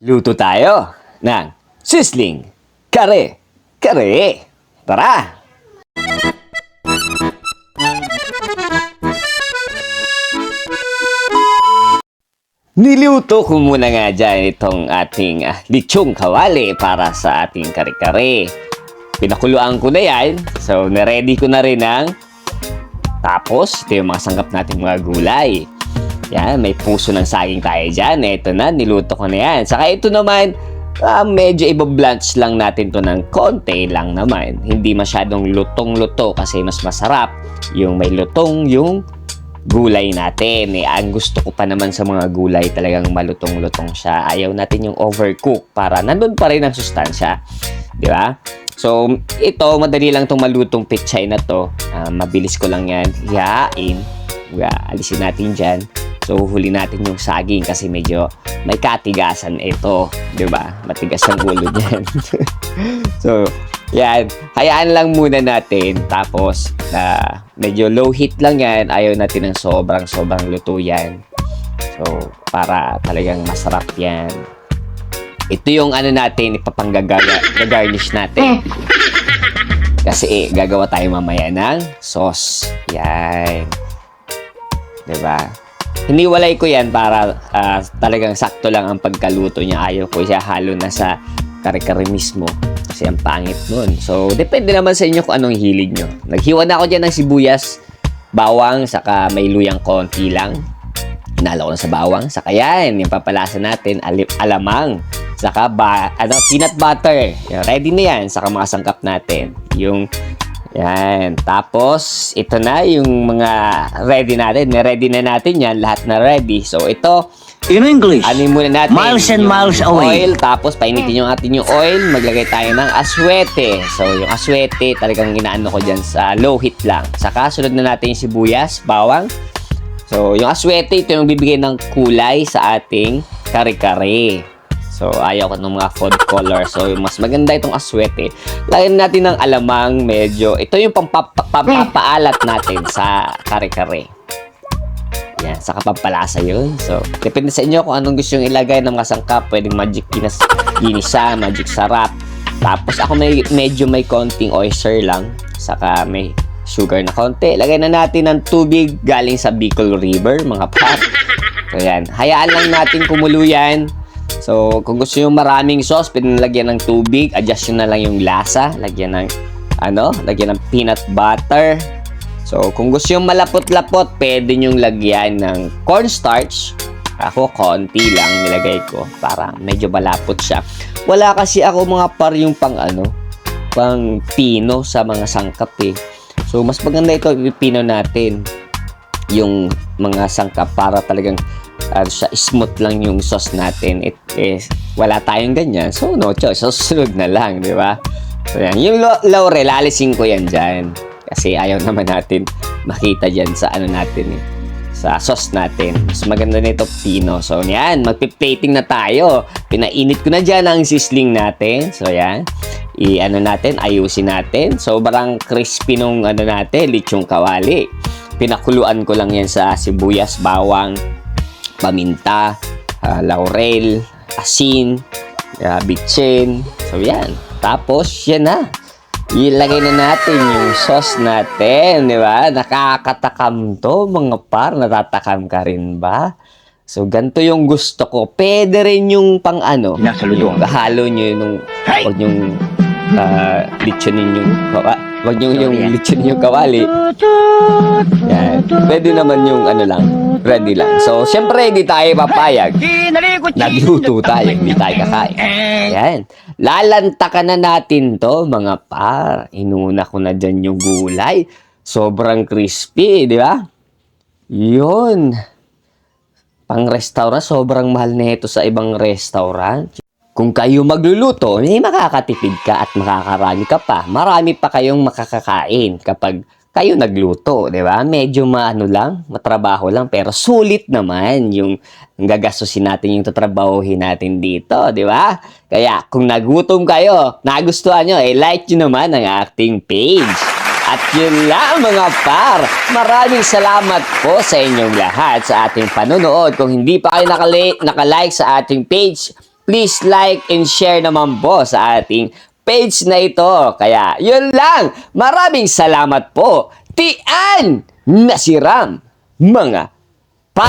Luto tayo ng sizzling kare-kare. Tara! Niluto ko muna nga dyan itong ating lechong kawali para sa ating kare-kare. Pinakuluan ko na yan. So, naready ko na rin ang tapos, ito yung mga sangkap nating mga gulay. Yan, may puso ng saging tayo dyan. Ito na, niluto ko na yan. Saka ito naman, medyo ibablanch lang natin to ng konti lang naman. Hindi masyadong lutong-luto kasi mas masarap yung may lutong yung gulay natin. Ang gusto ko pa naman sa mga gulay talagang malutong-lutong siya. Ayaw natin yung overcook para nandun pa rin ang sustansya. Di ba? So, ito, madali lang itong malutong pechay na to. Mabilis ko lang yan. Hiyain. Alisin natin dyan. So, huli natin yung saging kasi medyo may katigasan ito. Diba? Matigas ang ulo dyan. So, yan. Hayaan lang muna natin. Tapos, medyo low heat lang yan. Ayaw natin ng sobrang luto yan. So, para talagang masarap yan. Ito yung ano natin, ipapanggagarnish natin. Kasi gagawa tayo mamaya ng sauce. Yan. Diba? Hiniwalay ko yan para talagang sakto lang ang pagkaluto niya. Ayaw ko siya halo na sa kare-kare mismo. Kasi ang pangit nun. So, depende naman sa inyo kung anong hilig nyo. Naghiwa na ako dyan ng sibuyas, bawang, saka may luyang konti lang. Hinalo ko na sa bawang. Saka yan, yung papalasa natin, alamang. Saka peanut butter. Ready na yan. Saka mga sangkap natin. Yan. Tapos, ito na yung mga ready natin. Ready na natin yan. Lahat na ready. So, ito. In English, anin muna natin. miles and miles away. Oil. Tapos, painitin yung atin yung oil. Maglagay tayo ng aswete. So, yung aswete, talagang inaano ko dyan sa low heat lang. Saka, sunod na natin yung sibuyas, bawang. So, yung aswete, ito yung bibigay ng kulay sa ating kare-kare. So, ayaw ko ng mga food color. So, mas maganda itong aswete. Lagyan natin ng alamang medyo. Ito yung pampapaalat natin sa kare-kare. Yan, saka pampalasa yun. So, depende sa inyo kung anong gusto yung ilagay ng mga sangkap. Pwedeng magic ginisa, magic sarap. Tapos, ako medyo may konting oyster lang. Saka may sugar na konti. Lagay na natin ng tubig galing sa Bicol River, mga pat. So, yan. Hayaan lang natin kumulo yan. So, kung gusto nyo maraming sauce, pwede lagyan ng tubig, adjust nyo na lang yung lasa, lagyan ng peanut butter. So, kung gusto nyo malapot-lapot, pwede nyo lagyan ng cornstarch. Ako, konti lang nilagay ko para medyo malapot siya. Wala kasi ako mga yung pang pino sa mga sangkap eh. So, mas maganda ito, pino natin yung mga sangkap para talagang smooth lang yung sauce natin. Wala tayong ganyan. So, no choice. Susunod na lang, di ba? So, yan. Yung laurel, alisin ko yan dyan. Kasi ayaw naman natin makita dyan sa natin eh. Sa sauce natin. Mas maganda nito pino. So, yan. Magpiplating na tayo. Pinainit ko na dyan ang sizzling natin. So, yan. Ayusin natin. Sobrang crispy nung natin, lechong kawali. Pinakuluan ko lang yan sa sibuyas, bawang, paminta, laurel, asin, bitchin. So, yan. Tapos, yan na. Ilagay na natin yung sauce natin, di ba? Nakakatakam to, mga par. Natatakam ka rin ba? So, ganito yung gusto ko. Pwede rin yung yung halo nyo yung lechonin yung wag nyo yung lechonin yung kawali. Yan. Pwede naman yung ready lang. So, syempre, hindi tayo papayag. Nagluto tayo, hindi tayo kakain. Ayan. Lalantakan na natin to, mga par. Inuna ko na dyan yung gulay. Sobrang crispy, di ba? Yun. Pang restaurant, sobrang mahal na ito sa ibang restaurant. Kung kayo magluluto, makakatipid ka at makakarami ka pa. Marami pa kayong makakakain kapag kayo nagluto, di ba? Medyo matrabaho lang, pero sulit naman yung gagastusin natin, yung tatrabahuhin natin dito, di ba? Kaya kung nagutom kayo, nagustuhan nyo, like nyo naman ang ating page. At yun lang mga par, maraming salamat po sa inyong lahat sa ating panonood. Kung hindi pa kayo nakalike sa ating page, please like and share naman po sa ating page na ito. Kaya, yun lang. Maraming salamat po. Tian Nasiram, mga pa!